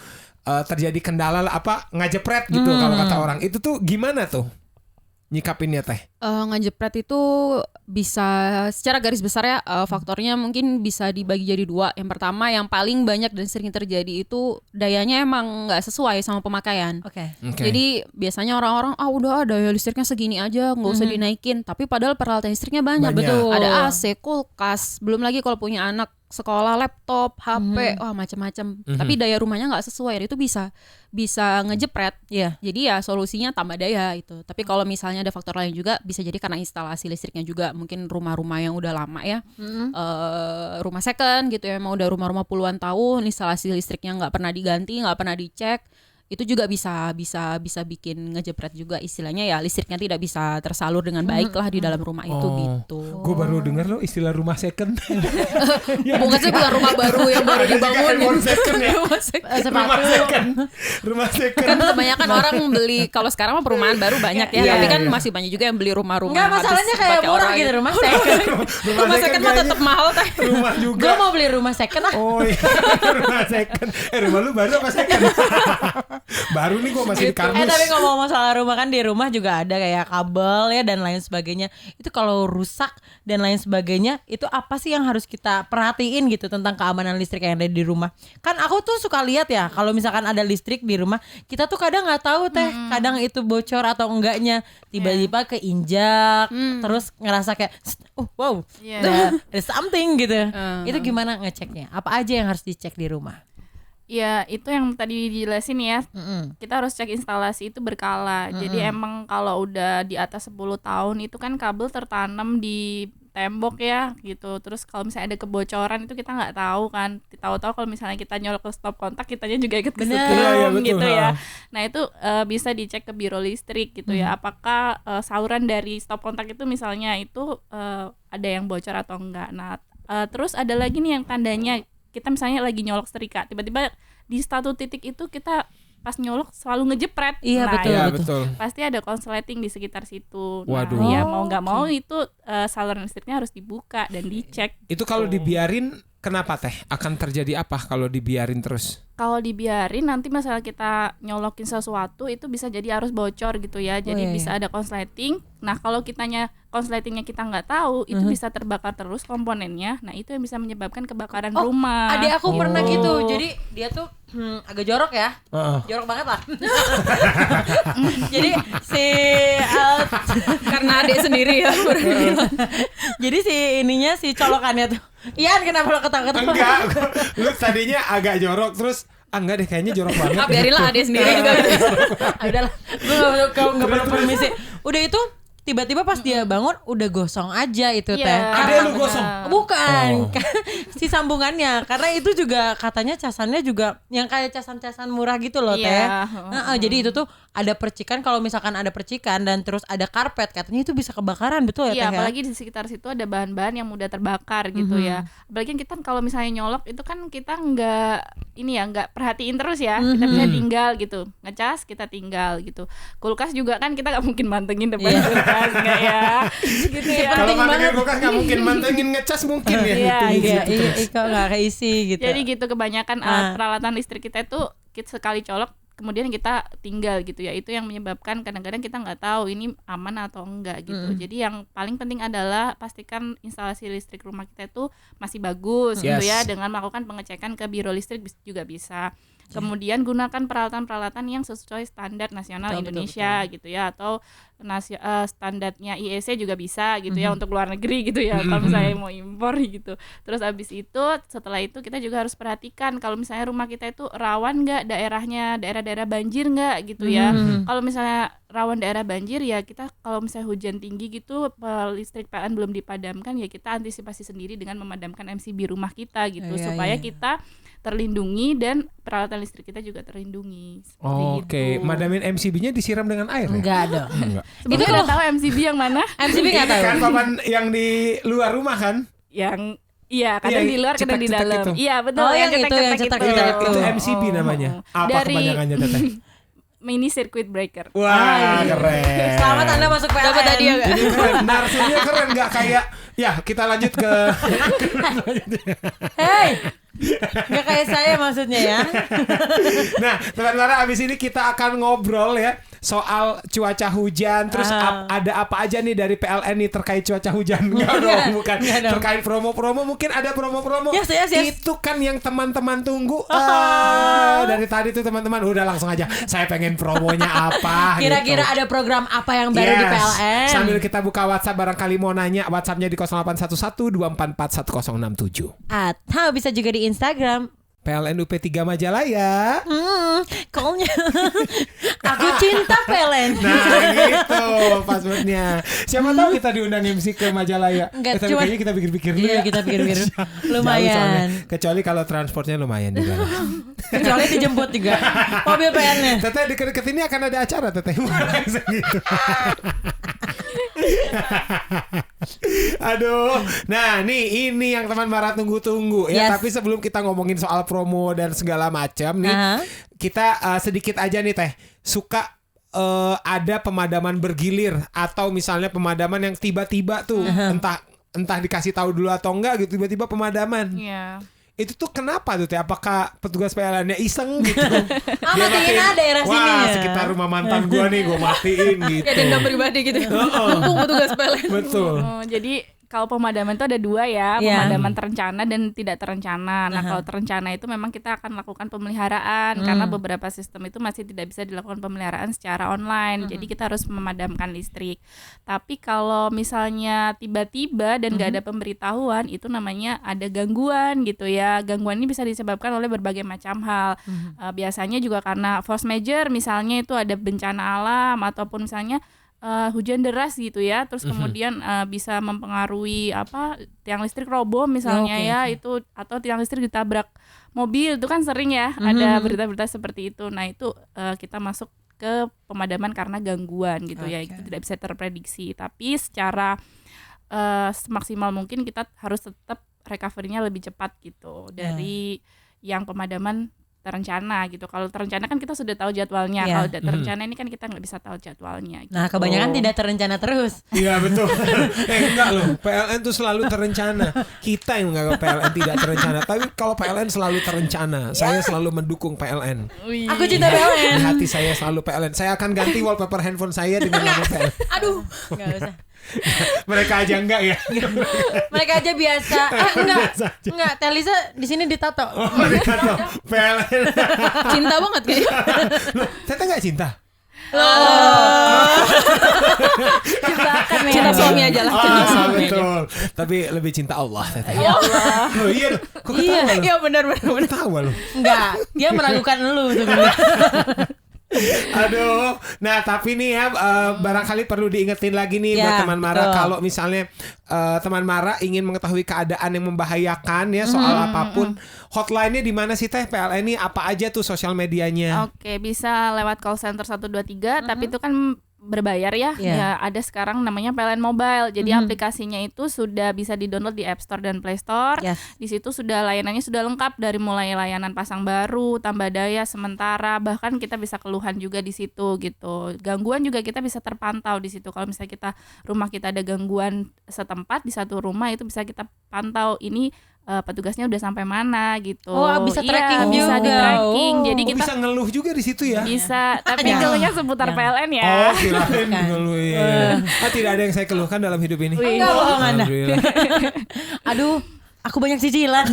terjadi kendala ngajepret gitu kalau kata orang. Itu tuh gimana tuh nyikapinnya Teh? Ngejepret itu bisa secara garis besar ya faktornya mungkin bisa dibagi jadi dua. Yang pertama yang paling banyak dan sering terjadi itu dayanya emang nggak sesuai sama pemakaian. Oke. Jadi biasanya orang-orang udah daya listriknya segini aja nggak usah dinaikin. Tapi padahal peralatan listriknya banyak. Betul. Ada AC, kulkas, belum lagi kalau punya anak sekolah, laptop, HP, macam-macam. Tapi daya rumahnya nggak sesuai, itu bisa ngejepret. Iya. Jadi ya solusinya tambah daya itu. Tapi kalau misalnya ada faktor lain juga bisa jadi karena instalasi listriknya juga. Mungkin rumah-rumah yang udah lama ya, rumah second gitu ya, emang udah rumah-rumah puluhan tahun, instalasi listriknya nggak pernah diganti, nggak pernah dicek. Itu juga bisa bikin ngejepret juga, istilahnya ya listriknya tidak bisa tersalur dengan baik lah di dalam rumah itu gitu. Gue baru dengar loh istilah rumah second. Bukan sih bukan rumah baru yang baru dibangun. Rumah second ya. Rumah second. Kan kebanyakan orang beli kalau sekarang mah perumahan baru banyak ya, tapi kan masih banyak juga yang beli rumah-rumah. Enggak, masalahnya kayak murah gitu rumah second. Rumah second mah tetap mahal Teh. Rumah juga. Gue mau beli rumah second ah. Oh iya, rumah second. Rumah lu baru apa second? Baru nih gue masih di kardus. Tapi ngomong masalah rumah kan di rumah juga ada kayak kabel ya dan lain sebagainya. Itu kalau rusak dan lain sebagainya itu apa sih yang harus kita perhatiin gitu tentang keamanan listrik yang ada di rumah? Kan aku tuh suka lihat ya kalau misalkan ada listrik di rumah, kita tuh kadang nggak tahu Teh, kadang itu bocor atau enggaknya, tiba-tiba keinjak, terus ngerasa kayak there's something gitu. Itu gimana ngeceknya? Apa aja yang harus dicek di rumah? Ya itu yang tadi dijelasin ya. Kita harus cek instalasi itu berkala. Jadi emang kalau udah di atas 10 tahun itu kan kabel tertanam di tembok ya gitu. Terus kalau misalnya ada kebocoran itu kita nggak tahu kan. Tahu-tahu kalau misalnya kita nyolok ke stop kontak, kitanya juga ikut kesetrum gitu ya. Nah itu bisa dicek ke biro listrik gitu ya. Apakah saluran dari stop kontak itu misalnya itu ada yang bocor atau enggak. Nah terus ada lagi nih yang tandanya kita misalnya lagi nyolok setrika, tiba-tiba di satu titik itu kita pas nyolok selalu ngejepret. Iya, betul. Pasti ada konsleting di sekitar situ. Waduh. Nah, ya mau nggak mau itu saluran listriknya harus dibuka dan dicek. Itu kalau dibiarin kenapa Teh? Akan terjadi apa kalau dibiarin terus? Kalau dibiarin nanti misalnya kita nyolokin sesuatu itu bisa jadi arus bocor gitu ya. Jadi bisa ada konsleting. Nah kalau kitanya konsletingnya kita nggak tahu, itu bisa terbakar terus komponennya. Nah itu yang bisa menyebabkan kebakaran rumah. Adik aku pernah gitu. Jadi dia tuh agak jorok ya, jorok banget lah. Jadi si Karena adik sendiri ya. jadi si ininya si colokannya tuh. Ian kenapa lo ketawa-ketawa? Enggak, lu tadinya agak jorok terus enggak deh kayaknya jorok banget. Biarinlah adik sendiri juga. Udahlah, gue nggak perlu permisi. Udah itu tiba-tiba pas dia bangun udah gosong aja itu teh. Ada lu gosong? Bukan, si sambungannya. Karena itu juga katanya casannya juga yang kayak casan-casan murah gitu loh teh. Jadi itu tuh ada percikan, kalau misalkan ada percikan dan terus ada karpet katanya itu bisa kebakaran, betul ya teh? Iya, apalagi di sekitar situ ada bahan-bahan yang mudah terbakar gitu ya. Apalagi kita kalau misalnya nyolok itu kan kita nggak perhatiin terus ya. Kita bisa tinggal gitu, ngecas kita tinggal gitu. Kulkas juga kan kita nggak mungkin mantengin depan kulkas nggak ya? Gitu ya. Kalau mantengin kulkas nggak mungkin, mantengin ngecas mungkin ya. Iya, kok nggak keisi gitu. Jadi gitu kebanyakan peralatan listrik kita itu sekali colok kemudian kita tinggal gitu ya, itu yang menyebabkan kadang-kadang kita nggak tahu ini aman atau enggak gitu. Jadi yang paling penting adalah pastikan instalasi listrik rumah kita itu masih bagus gitu ya, dengan melakukan pengecekan ke biro listrik juga bisa. Kemudian gunakan peralatan-peralatan yang sesuai standar nasional Indonesia gitu ya, atau standarnya IEC juga bisa gitu ya untuk luar negeri gitu ya, kalau misalnya mau impor gitu. Terus abis itu setelah itu kita juga harus perhatikan kalau misalnya rumah kita itu rawan nggak daerahnya, daerah-daerah banjir nggak gitu ya. Kalau misalnya rawan daerah banjir ya kita kalau misalnya hujan tinggi gitu listrik PLN belum dipadamkan ya kita antisipasi sendiri dengan memadamkan MCB rumah kita gitu supaya kita terlindungi dan peralatan listrik kita juga terlindungi. Oke, madamin MCB-nya disiram dengan air ya? Enggak dong. Itu udah tahu MCB yang mana? MCB nggak tahu. Kan papan yang di luar rumah kan? Yang kadang di luar, kadang di dalam. Itu. Iya betul. Yang cetak-cetak itu MCB namanya. Apa kepanjangannya Teteh? Mini circuit breaker. Wah, keren. Selamat Anda masuk PLN. Dapat hadiah enggak? Ini keren, narasinya keren, nggak kayak ya kita lanjut ke nggak kayak saya maksudnya ya. Nah teman-teman, abis ini kita akan ngobrol ya soal cuaca hujan. Terus ada apa aja nih dari PLN nih terkait cuaca hujan? Enggak dong, bukan. Terkait promo-promo, mungkin ada promo-promo. Yes. Itu kan yang teman-teman tunggu. Dari tadi tuh teman-teman udah langsung aja. Saya pengen promonya apa? Kira-kira gitu. ada program apa yang baru di PLN? Sambil kita buka WhatsApp, barangkali mau nanya, WhatsAppnya di 0811-244-1067. Atau bisa juga di Instagram PLN UP3 Majalaya. Call-nya aku cinta PLN. Nah gitu passwordnya. Siapa tahu kita diundang MC ke Majalaya. Enggak, Tapi kayaknya kita pikir-pikir dulu ya. Kita pikir-pikir. Lumayan. Kecuali kalau transportnya lumayan juga. Kecuali dijemput juga mobil PLN-nya. Teteh deket-deket ini akan ada acara Teteh. Gitu. Aduh. Nah nih ini yang teman Mara tunggu-tunggu ya. Tapi sebelum kita ngomongin soal promo dan segala macam nih, kita sedikit aja nih Teh. Suka ada pemadaman bergilir atau misalnya pemadaman yang tiba-tiba tuh entah dikasih tahu dulu atau enggak gitu, tiba-tiba pemadaman. Iya. Itu tuh kenapa tuh Teh? Apakah petugas PLN-nya iseng gitu? Dia matiin daerah sini ya. Wah, sekitar rumah mantan gua nih gua matiin gitu. Ya dendam pribadi gitu. Mumpung petugas PLN. Betul. Jadi kalau pemadaman itu ada dua ya, pemadaman terencana dan tidak terencana. Nah kalau terencana itu memang kita akan lakukan pemeliharaan karena beberapa sistem itu masih tidak bisa dilakukan pemeliharaan secara online. Jadi kita harus memadamkan listrik. Tapi kalau misalnya tiba-tiba dan gak ada pemberitahuan, itu namanya ada gangguan gitu ya. Gangguan ini bisa disebabkan oleh berbagai macam hal. Biasanya juga karena force majeure, misalnya itu ada bencana alam ataupun misalnya hujan deras gitu ya, terus kemudian bisa mempengaruhi tiang listrik roboh misalnya itu, atau tiang listrik ditabrak mobil, itu kan sering ya ada berita-berita seperti itu. Nah itu kita masuk ke pemadaman karena gangguan gitu ya, itu tidak bisa terprediksi, tapi secara semaksimal mungkin kita harus tetap recovery-nya lebih cepat gitu dari yang pemadaman terencana gitu. Kalau terencana kan kita sudah tahu jadwalnya. Kalau tidak terencana ini kan kita nggak bisa tahu jadwalnya gitu. Nah kebanyakan tidak terencana terus. Iya betul. Enggak loh, PLN tuh selalu terencana. Kita yang nggak PLN tidak terencana. Tapi kalau PLN selalu terencana, saya selalu mendukung PLN. Aku cinta PLN. Di hati saya selalu PLN. Saya akan ganti wallpaper handphone saya dengan nama PLN. Aduh, nggak usah. Mereka aja enggak ya? Mereka aja biasa. Enggak. Telisa di sini ditato. Oh, ditato. PLN. Cinta banget kayaknya. Loh, Teteh enggak cinta? Cinta suami aja lah. Betul. Tapi lebih cinta Allah Teteh. Ya Allah. Oh iya, kok ketawa lu? Iya benar. Ketawa lu. Enggak, dia meragukan lu sebenarnya. Aduh, nah tapi nih ya barangkali perlu diingetin lagi nih buat teman Mara kalau misalnya teman Mara ingin mengetahui keadaan yang membahayakan ya soal apapun, hotline-nya di mana sih Teh PLN ini apa aja tuh sosial medianya? Oke, bisa lewat call center 123 tapi itu kan berbayar ya. Ya ada sekarang namanya PLN Mobile. Jadi aplikasinya itu sudah bisa di-download di App Store dan Play Store. Di situ sudah layanannya sudah lengkap dari mulai layanan pasang baru, tambah daya sementara, bahkan kita bisa keluhan juga di situ gitu. Gangguan juga kita bisa terpantau di situ. Kalau misalnya rumah kita ada gangguan setempat di satu rumah itu bisa kita pantau ini petugasnya udah sampai mana gitu. Oh, bisa tracking juga. Bisa di tracking. Jadi kita bisa ngeluh juga di situ ya. Bisa, tapi ngeluhnya seputar PLN ya. Oh, kirain ngeluh ya. Tidak ada yang saya keluhkan dalam hidup ini. Enggak bohong Anda. Aduh, aku banyak cicilan.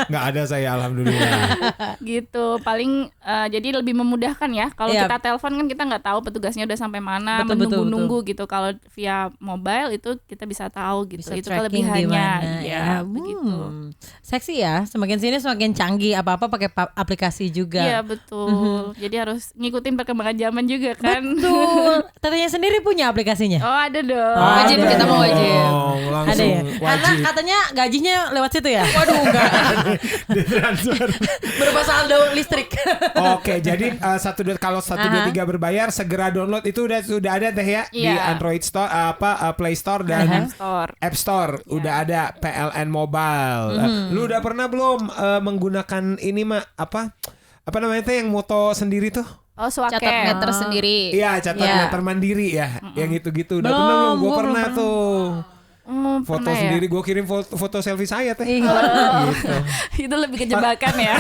Nggak ada saya, alhamdulillah. Gitu, paling jadi lebih memudahkan ya. Kalau kita telepon kan kita nggak tahu petugasnya udah sampai mana, menunggu-nunggu gitu. Kalau via mobile itu kita bisa tahu gitu. Bisa itu kelebihannya. Ya, begitu. Seksi ya, semakin sini semakin canggih, apa-apa pakai aplikasi juga. Iya, betul. Jadi harus ngikutin perkembangan zaman juga kan. Betul. Tetenya sendiri punya aplikasinya? Oh, ada dong. Wajib, kita mau wajib. Ada ya? Karena katanya gajinya lewat situ ya? Waduh, enggak. Ditransfer. Berupa saldo listrik. Oke, jadi kalau 123 berbayar segera download itu sudah ada Teh ya di Android Store Play Store dan App Store. Udah ada PLN Mobile. Lu udah pernah belum menggunakan ini apa namanya Teh yang moto sendiri tuh? Oh, Swake. Catat meter sendiri. Iya, catat meter mandiri ya. Yang gitu-gitu. Udah pernah belum? Gue pernah tuh. Foto sendiri gue kirim foto selfie saya Teh. Gitu. Itu lebih kejebakan ya.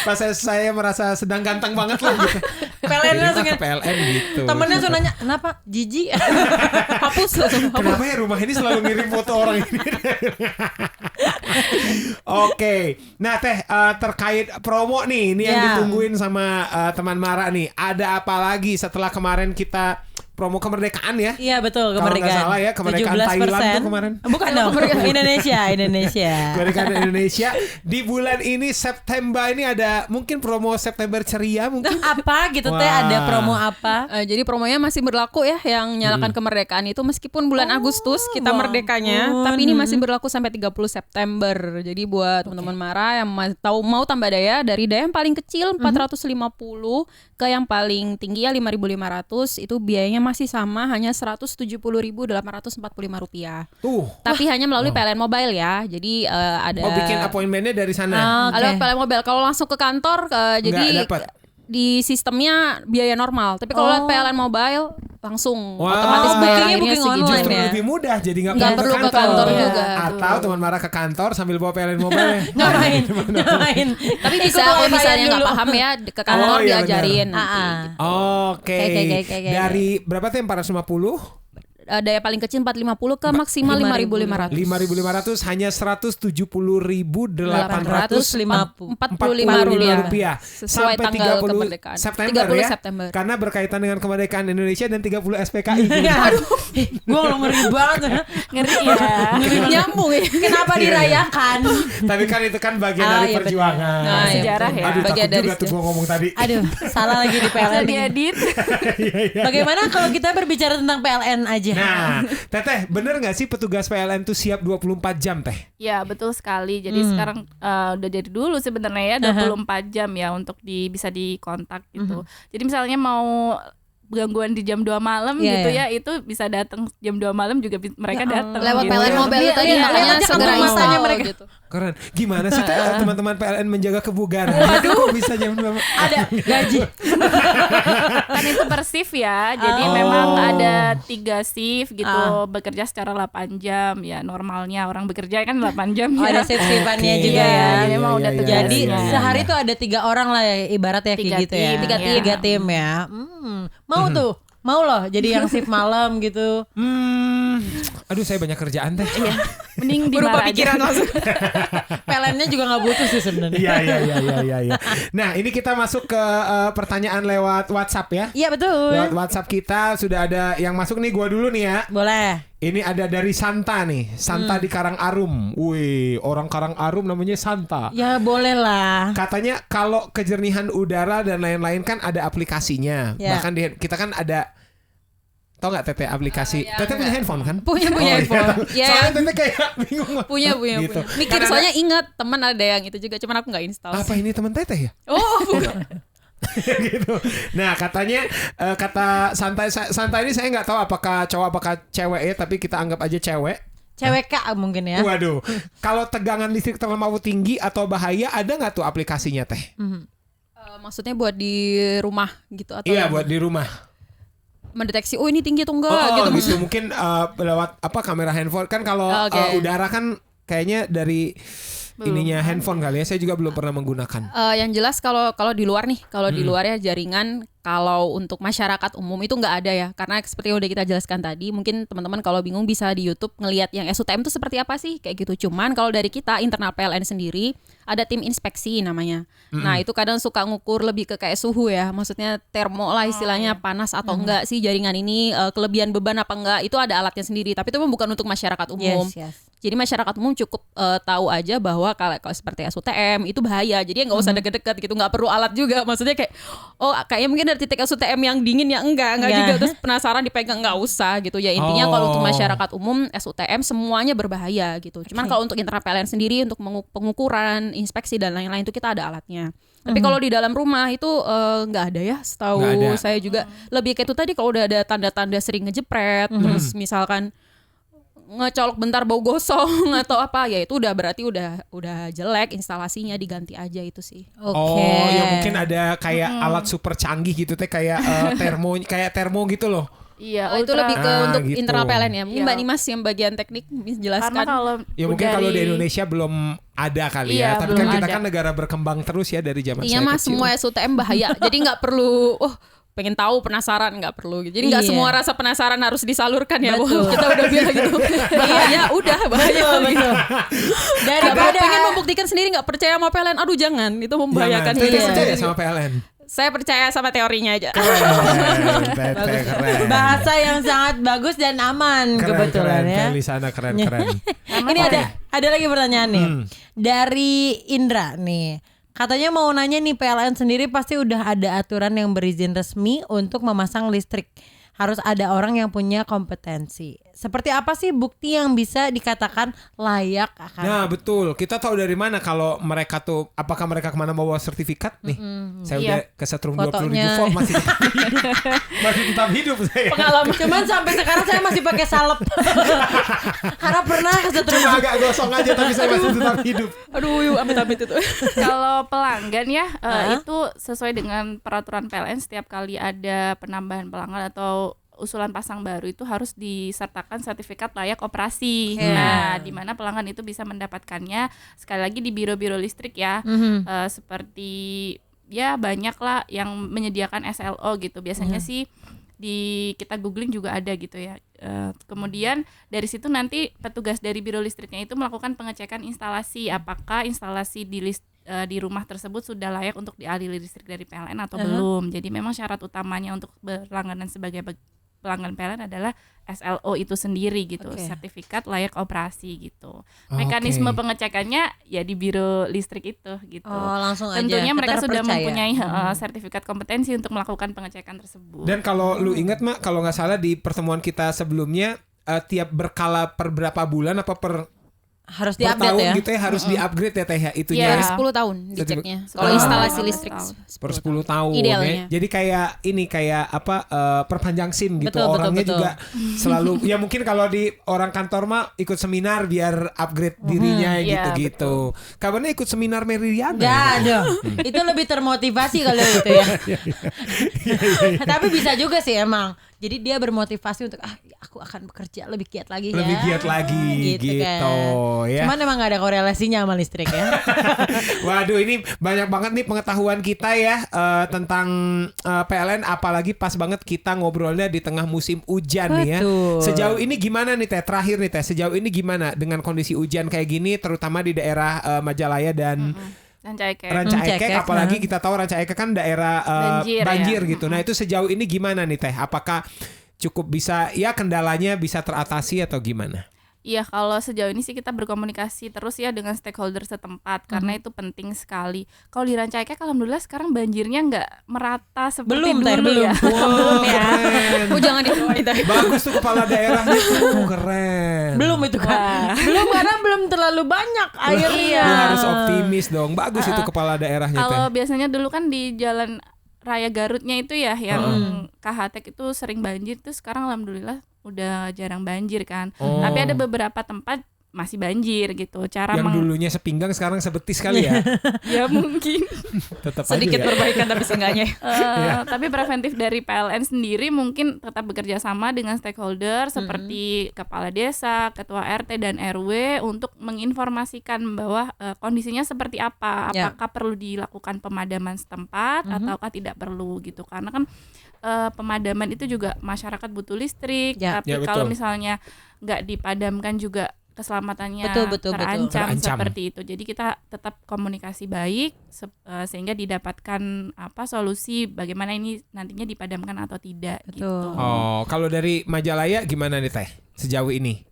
Pas saya merasa sedang ganteng banget lah gitu. PLN langsung ke PLN gitu. Temennya sudah nanya, kenapa? Jijik. Hapus langsung. Kenapa ya rumah ini selalu ngirim foto orang ini? Oke. Nah Teh, terkait promo nih, ini yang ditungguin sama teman Mara nih. Ada apa lagi setelah kemarin kita promo kemerdekaan ya? Iya betul, kemerdekaan. Kalau nggak salah ya, kemerdekaan 17%. Thailand tuh kemarin. Bukan dong, Indonesia. Kemerdekaan Indonesia. Di bulan ini September ini ada mungkin promo September ceria mungkin. Apa gitu Teh, ada promo apa? Jadi promonya masih berlaku ya, yang nyalakan kemerdekaan itu meskipun bulan Agustus kita merdekanya, tapi ini masih berlaku sampai 30 September. Jadi buat teman-teman Mara yang mau tambah daya, dari daya yang paling kecil 450 ke yang paling tinggi ya 5.500, itu biayanya masih sama, hanya Rp170.845. Tapi hanya melalui PLN Mobile ya. Jadi ada bikin appointment-nya dari sana. Lewat PLN Mobile. Kalau langsung ke kantor jadi di sistemnya biaya normal. Tapi kalau lewat PLN Mobile langsung otomatis bayarnya booking online justru ya. lebih mudah, jadi nggak perlu ke kantor juga. Atau teman Mara ke kantor sambil bawa PLN Mobile. Ngapain? Tapi bisa kalau misalnya nggak paham ya, ke kantor diajarin. Oke. Dari berapa tuh 450? Daya paling kecil 450 ke maksimal 5.500. 5.500 hanya Rp170.845 sesuai sampai tanggal 30 kemerdekaan. September 30 ya. September. Karena berkaitan dengan kemerdekaan Indonesia dan 30 SPKI. Aduh, gue ngeri banget. Ngeri ya. Nyambung ya. Kenapa dirayakan? Tapi kan itu kan bagian dari perjuangan. Nah, sejarah ya. Aduh, Bagian takut dari juga tuh gue ngomong tadi. Aduh, salah lagi di PLN. Diedit. Bagaimana kalau kita berbicara tentang PLN aja? Nah, Teteh, bener gak sih petugas PLN tuh siap 24 jam Teh? Ya betul sekali. Jadi sekarang udah jadi dulu sebenarnya ya 24 jam ya untuk bisa dikontak gitu. Jadi misalnya mau gangguan di jam 2 malam gitu ya, itu bisa datang jam 2 malam juga mereka datang. Lewat gitu. PLN Mobile tadi makanya segera install mereka gitu. Keren. Gimana sih Teh teman-teman PLN menjaga kebugaran? Aduh, bisa jam 2 ada gaji. Kan itu per shift ya. Jadi memang ada 3 shift gitu, bekerja secara 8 jam ya. Normalnya orang bekerja kan 8 jam ya. Ada shift-shiftannya juga ya. Jadi memang udah Jadi sehari tuh ada 3 orang lah ya, ibarat ya kayak gitu ya. 3 3 tim ya. Mau tuh Mau loh jadi yang shift malam gitu. Aduh saya banyak kerjaan teh. Mending Berubah dimarah pikiran aja. langsung. PLN-nya juga nggak butuh sih sebenarnya. Iya. Nah ini kita masuk ke pertanyaan lewat WhatsApp ya. Iya betul. Lewat WhatsApp kita sudah ada yang masuk nih, gua dulu nih ya. Boleh. Ini ada dari Santa nih, Santa di Karangarum. Wih, orang Karangarum namanya Santa. Ya boleh lah. Katanya kalau kejernihan udara dan lain-lain kan ada aplikasinya. Ya. Bahkan kita kan ada, tau nggak Teteh aplikasi? Teteh punya handphone kan? Punya handphone. Iya. Soalnya Teteh kayak bingung. Punya. Gitu. Mikir Kan soalnya ingat teman ada yang itu juga, cuman aku nggak install. apa ini teman Teteh ya? Oh, bukan. Gitu. Nah katanya kata Santa ini saya nggak tahu apakah cowok apakah cewek ya, tapi kita anggap aja cewek. Cewek Kak mungkin ya. Waduh, kalau tegangan listrik terlalu tinggi atau bahaya ada nggak tuh aplikasinya Teh? Maksudnya buat di rumah gitu atau Iya buat di rumah. mendeteksi ini tinggi atau enggak Oh gitu. gitu mungkin lewat kamera handphone kan kalau udara kan kayaknya dari ininya handphone kali ya. Saya juga belum pernah menggunakan. Yang jelas kalau di luar nih, di luar ya jaringan, kalau untuk masyarakat umum itu nggak ada ya, karena seperti yang udah kita jelaskan tadi, mungkin teman-teman kalau bingung bisa di YouTube ngelihat yang SUTM itu seperti apa sih kayak gitu. Cuman kalau dari kita internal PLN sendiri ada tim inspeksi namanya. Nah itu kadang suka ngukur lebih ke kayak suhu ya, maksudnya termo lah istilahnya, panas atau enggak sih jaringan ini, kelebihan beban apa enggak, itu ada alatnya sendiri. Tapi itu bukan untuk masyarakat umum. Yes. Jadi masyarakat umum cukup tahu aja bahwa kalau seperti SUTM itu bahaya. Jadi nggak usah deket-deket gitu, nggak perlu alat juga. Maksudnya kayak kayaknya mungkin dari titik SUTM yang dingin ya enggak juga, terus penasaran dipegang, nggak usah gitu ya. Intinya kalau untuk masyarakat umum SUTM semuanya berbahaya gitu. Cuman kalau untuk internal PLN sendiri untuk pengukuran, inspeksi dan lain-lain itu kita ada alatnya. Tapi kalau di dalam rumah itu nggak ada ya, setahu saya juga. Lebih kayak itu tadi, kalau udah ada tanda-tanda sering ngejepret, terus misalkan ngecolok bentar bau gosong atau apa, ya itu udah berarti udah jelek, instalasinya diganti aja itu sih. Oke. Oh ya mungkin ada kayak alat super canggih gitu Teh, kayak termo gitu loh. Iya, Itu lebih ke untuk gitu. internal PLN ya. Mungkin Iya. Mbak Nimas yang bagian teknik menjelaskan. karena kalau Ya mungkin kalau di Indonesia belum ada kali ya. Iya, Tapi belum kan kita ada. kan negara berkembang terus ya dari zaman Intinya saya mah kecil. semua SUTM bahaya. Jadi nggak perlu pengen tahu, penasaran, nggak perlu gitu. Jadi nggak Iya. semua rasa penasaran harus disalurkan ya. Betul. Wah, kita udah bilang gitu. Bahaya, udah bahaya. Betul. Daripada pengen membuktikan sendiri nggak percaya sama PLN, aduh jangan, itu membahayakan. Jangan. Teteh Iya. percaya sama PLN? Saya percaya sama teorinya aja. Keren. Bahasa yang sangat bagus dan aman kebetulan ya. Di sana keren. Ini ada lagi pertanyaan nih dari Indra nih. Katanya mau nanya nih, PLN sendiri pasti udah ada aturan yang berizin resmi untuk memasang listrik. Harus ada orang yang punya kompetensi. Seperti apa sih bukti yang bisa dikatakan layak akan? Nah betul, kita tahu dari mana kalau mereka tuh, apakah mereka kemana bawa sertifikat nih? Saya udah kesetrum 20.000 volt masih tetap hidup saya. Pengalaman. Cuman sampai sekarang saya masih pakai salep. Karena pernah kesetrum. Cuma agak gosong aja tapi saya masih tetap hidup. Aduh, amit-amit itu. kalau pelanggan ya itu sesuai dengan peraturan PLN, setiap kali ada penambahan pelanggan atau usulan pasang baru itu harus disertakan sertifikat layak operasi. Nah, di mana pelanggan itu bisa mendapatkannya sekali lagi di biro-biro listrik ya. Seperti ya banyak lah yang menyediakan SLO gitu. Biasanya sih kita googling juga ada gitu ya. Kemudian dari situ nanti petugas dari biro listriknya itu melakukan pengecekan instalasi, apakah instalasi di rumah tersebut sudah layak untuk dialiri listrik dari PLN atau belum. Jadi memang syarat utamanya untuk berlangganan sebagai pelanggan PLN adalah SLO itu sendiri gitu, sertifikat layak operasi gitu. Mekanisme pengecekannya ya di biro listrik itu gitu. Oh, langsung aja. Tentunya mereka sudah Terpercaya. mempunyai sertifikat kompetensi untuk melakukan pengecekan tersebut. Dan kalau lu ingat Mak, kalau nggak salah di pertemuan kita sebelumnya, tiap berkala per berapa bulan apa per Harus per diupdate tahun ya. gitu ya harus di-upgrade ya Teh ya itunya. Per ya. 10 tahun diceknya. Kalau Ah. instalasi listrik Per 10 tahun Idealnya. ya. Jadi kayak perpanjang SIM gitu. Betul, Orangnya betul. juga selalu ya mungkin kalau di orang kantor mah ikut seminar biar upgrade dirinya iya, gitu. Kabarnya ikut seminar Meridiana. Gak ada. Itu lebih termotivasi kalau itu ya. Tapi bisa juga sih emang. Jadi dia bermotivasi untuk aku akan bekerja lebih giat lagi ya. Lebih giat lagi gitu kan. ya. Cuman emang gak ada korelasinya sama listrik ya. Waduh, ini banyak banget nih pengetahuan kita ya tentang PLN, apalagi pas banget kita ngobrolnya di tengah musim hujan nih ya. Sejauh ini gimana nih Teh? Terakhir nih Teh, sejauh ini gimana dengan kondisi hujan kayak gini terutama di daerah Majalaya dan Ranca Ekek, apalagi kita tahu Ranca Ekek kan daerah banjir gitu. Nah, itu sejauh ini gimana nih Teh? Apakah cukup bisa ya kendalanya bisa teratasi atau gimana? Iya, kalau sejauh ini sih kita berkomunikasi terus ya dengan stakeholder setempat karena itu penting sekali. Kalau di Ranca Ekek alhamdulillah sekarang banjirnya nggak merata seperti dulu ya. Wow, keren. Jangan dibawain. Bagus tuh kepala daerahnya tuh, keren. Belum itu kan. Belum karena belum terlalu banyak airnya. Lu harus optimis dong. Bagus itu kepala daerahnya Teh. Kalau biasanya dulu kan di jalan Raya Garutnya itu ya yang KHTEK itu sering banjir, tuh sekarang alhamdulillah udah jarang banjir kan. Tapi ada beberapa tempat masih banjir gitu. Yang dulunya sepinggang sekarang sebetis kali ya. Ya mungkin. Tetap sedikit aja ya. perbaikan tapi seenggaknya. Tapi preventif dari PLN sendiri mungkin tetap bekerja sama dengan stakeholder seperti kepala desa, ketua RT dan RW untuk menginformasikan bahwa kondisinya seperti apa, apakah perlu dilakukan pemadaman setempat ataukah tidak perlu gitu. Karena kan pemadaman itu juga masyarakat butuh listrik, tapi kalau misalnya nggak dipadamkan juga keselamatannya terancam seperti itu. Jadi kita tetap komunikasi baik sehingga didapatkan solusi bagaimana ini nantinya dipadamkan atau tidak gitu. Oh, kalau dari Majalaya gimana nih Teh sejauh ini?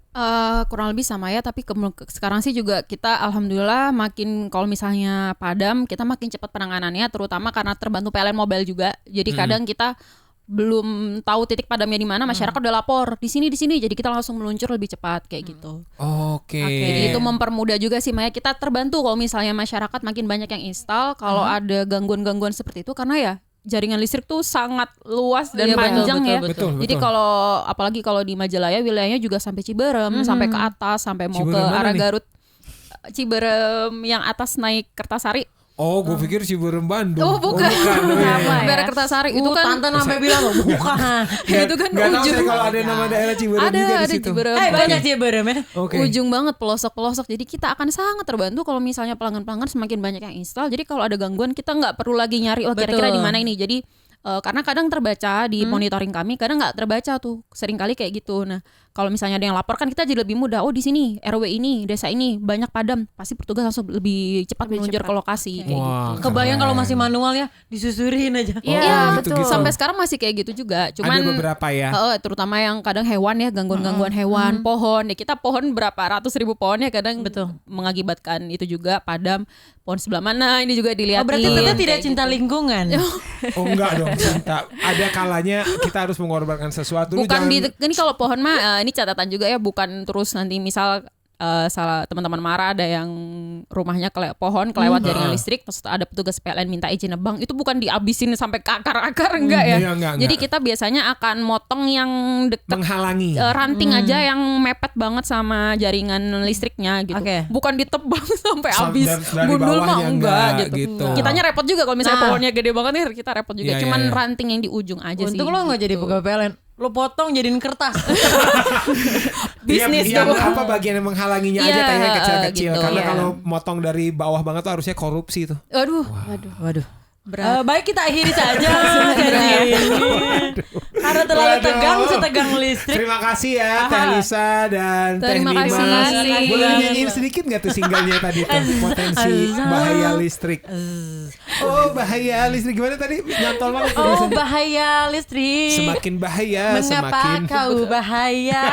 Kurang lebih sama ya, tapi sekarang sih juga kita alhamdulillah makin kalau misalnya padam kita makin cepat penanganannya, terutama karena terbantu PLN Mobile juga. Jadi kadang kita belum tahu titik padamnya di mana, masyarakat udah lapor di sini, jadi kita langsung meluncur lebih cepat kayak gitu. Oke. Jadi itu mempermudah juga sih Maya, kita terbantu kalau misalnya masyarakat makin banyak yang install, kalau ada gangguan-gangguan seperti itu karena ya jaringan listrik tuh sangat luas dan panjang betul. Jadi kalau apalagi kalau di Majalaya wilayahnya juga sampai Ciberem, sampai ke atas, sampai mau Ciberem ke arah nih? Garut. Ciberem yang atas naik Kertasari. Oh, gue pikir Ciberem Bandung. Oh, bukan. Daerah Kertasari itu kan Tante sampai bilang bukan. itu kan Nggak tahu ujung. saya kalau ada nama daerah Ciberem juga di Ada situ. Ciberem. Banyak Ciberem ya. Oke. Ujung banget pelosok-pelosok. Jadi kita akan sangat terbantu kalau misalnya pelanggan-pelanggan semakin banyak yang install. Jadi kalau ada gangguan kita nggak perlu lagi nyari kira-kira di mana ini. Jadi karena kadang terbaca di monitoring kami, kadang nggak terbaca tuh, sering kali kayak gitu. Nah kalau misalnya ada yang laporkan kita jadi lebih mudah. Oh di sini RW ini, desa ini banyak padam, pasti petugas langsung lebih cepat meluncur ke lokasi kayak gitu. Kebayang kalau masih manual ya disusurin aja. Iya gitu. Sampai sekarang masih kayak gitu juga. Cuman ada beberapa ya. Terutama yang kadang hewan ya, gangguan-gangguan hewan, pohon. Ya kita pohon berapa ratus ribu pohon ya kadang mengakibatkan itu juga padam. Pohon sebelah mana ini juga dilihatin. Berarti Tete tidak cinta lingkungan. Oh enggak dong, cinta. Ada kalanya kita harus mengorbankan sesuatu. Bukan ini kalau pohon mah ini catatan juga ya, bukan terus nanti misal salah teman-teman marah ada yang rumahnya pohon kelewat jaringan listrik, terus ada petugas PLN minta izin nebang, itu bukan dihabisin sampai ke akar-akar enggak ya. Enggak. Jadi kita biasanya akan motong yang dekat menghalangi ranting aja yang mepet banget sama jaringan listriknya gitu. Bukan ditebang sampai habis. Gundul mah enggak gitu. Kitanya repot juga kalau misalnya pohonnya gede banget nih, kita repot juga. Cuman ranting yang di ujung aja sih. Untung lo enggak jadi pegawai PLN. Lo potong jadiin kertas. Bisnis yang dong. apa bagian yang menghalanginya aja tanya kecil-kecil gitu, karena kalau motong dari bawah banget tuh harusnya korupsi tuh. Waduh. Baik kita akhiri saja sesi ini. Karena terlalu setegang listrik. Terima kasih ya Teh Lisa dan Teh Terima Nimas. kasih. Boleh nyanyiin sedikit gak tuh singlenya tadi tuh, potensi bahaya listrik. Oh bahaya listrik gimana tadi? Nyantol banget. Oh bahaya listrik. Semakin bahaya Mengapa semakin kau bahaya?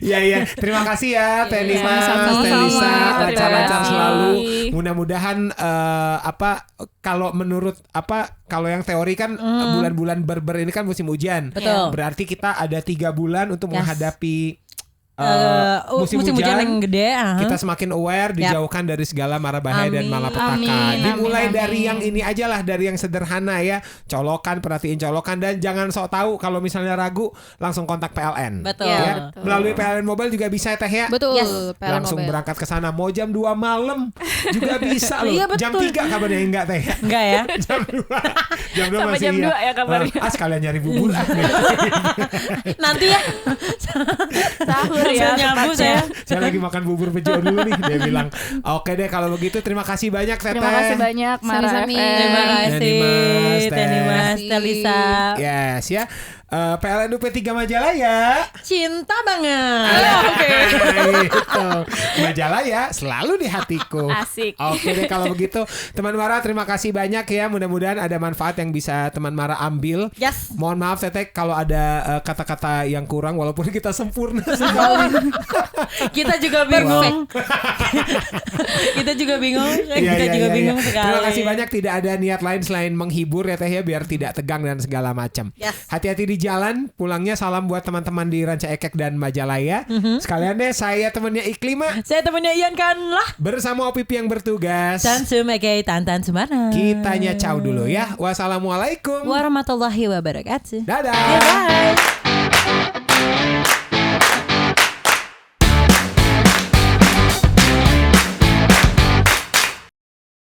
Ya. Terima kasih ya Teh Nimas, Teh Lisa. Lancar-lancar selalu. Mudah-mudahan kalau menurut kalau yang teori kan bulan-bulan berber ini kan musim hujan. Betul. Berarti kita ada 3 bulan untuk menghadapi musim hujan yang gede. Kita semakin aware, dijauhkan dari segala mara bahaya dan malapetaka. Dimulai dari yang ini aja lah, dari yang sederhana ya. Colokan, perhatiin colokan, dan jangan sok tahu kalau misalnya ragu langsung kontak PLN. Betul. Ya. Melalui PLN Mobile juga bisa ya Teh ya. Betul. PLN Langsung Mobile. berangkat ke sana. Mau jam 2 malam juga bisa loh. Iya, Jam 3 kabarnya enggak Teh ya. Enggak ya? Jam 2. Jam 2 Sampai masih jam 2 ya kabarnya. Sekalian nyari bubur. Nanti ya. Sahur ya. Nyambu saya. Saya lagi makan bubur bejo dulu nih. Dia bilang, oke deh kalau begitu terima kasih banyak Teteh. Terima kasih banyak Mara Sami-sami. FM. Terima kasih. Teh. Teh Mas, Teh Lisa. Yes ya. PLN UP3 Majalaya. Cinta banget. Gitu. Majalaya selalu di hatiku. Asik. Oke deh kalau begitu teman Mara, terima kasih banyak ya. Mudah-mudahan ada manfaat yang bisa teman Mara ambil. Yes. Mohon maaf Teteh kalau ada kata-kata yang kurang, walaupun kita sempurna sekali. Kita juga bingung. Kita juga bingung. Kita juga bingung sekali. Terima kasih banyak. Tidak ada niat lain selain menghibur ya Teh ya, biar tidak tegang dan segala macam. Yes. Hati-hati di jalan, pulangnya salam buat teman-teman di Ranca Ekek dan Majalaya. Sekalian deh, saya temannya Iklima. Saya temannya Ian kan lah. Bersama OPP yang bertugas. Dan sebagai Tantan Sumarna. Kitanya ciao dulu ya. Wassalamualaikum warahmatullahi wabarakatuh. Dadah. Bye.